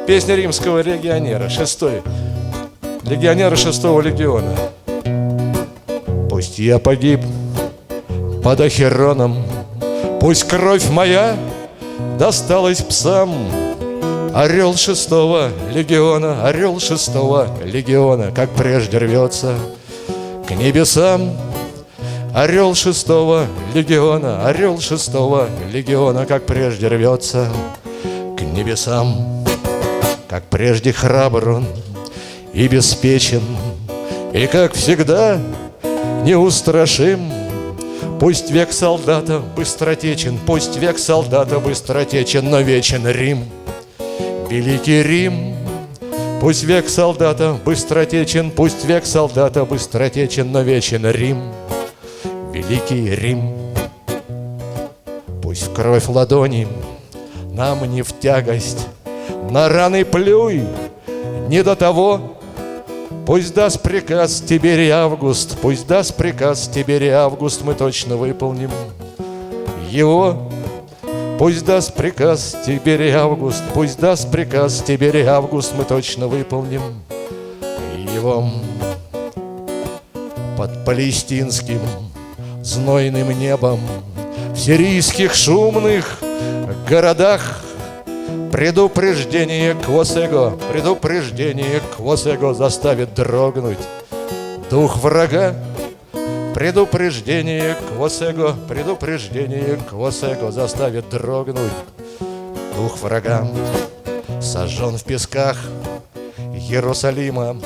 Песня римского легионера, легионера 6-го легиона. Пусть я погиб под Ахероном, пусть кровь моя досталась псам. Орел 6-го легиона, орел 6-го легиона, как прежде рвется к небесам. Орел 6-го легиона, орел 6-го легиона, как прежде рвется к небесам. Как прежде храбр он и беспечен, и, как всегда, неустрашим. Пусть век солдата быстротечен, пусть век солдата быстротечен, но вечен Рим, великий Рим. Пусть век солдата быстротечен, пусть век солдата быстротечен, но вечен Рим, великий Рим. Пусть в кровь ладони нам не в тягость, на раны плюй, не до того. Пусть даст приказ Тиберий Август, пусть даст приказ Тиберий Август, мы точно выполним его. Пусть даст приказ Тиберий Август, пусть даст приказ Тиберий Август, мы точно выполним его. Под палестинским знойным небом, в сирийских шумных городах, предупреждение Квосего, предупреждение Квосего заставит дрогнуть дух врага. Предупреждение Квосего, предупреждение Квосего заставит дрогнуть дух врага. Сожжен в песках Иерусалима,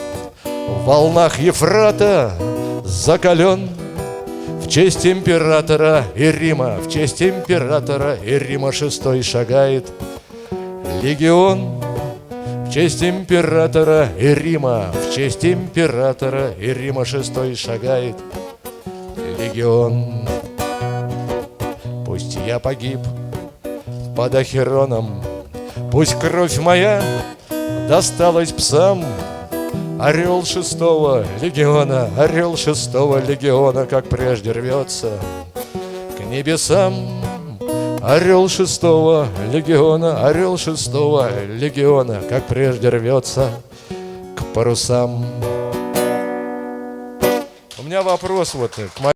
в волнах Ефрата закален. В честь императора и Рима, в честь императора и Рима 6-й шагает легион. В честь императора и Рима, в честь императора и Рима 6-й шагает легион. Пусть я погиб под Ахероном, пусть кровь моя досталась псам. Орел 6-го легиона, орел 6-го легиона, как прежде рвется к небесам. Орел 6-го легиона, орел 6-го легиона, как прежде рвется к парусам. У меня вопрос вот к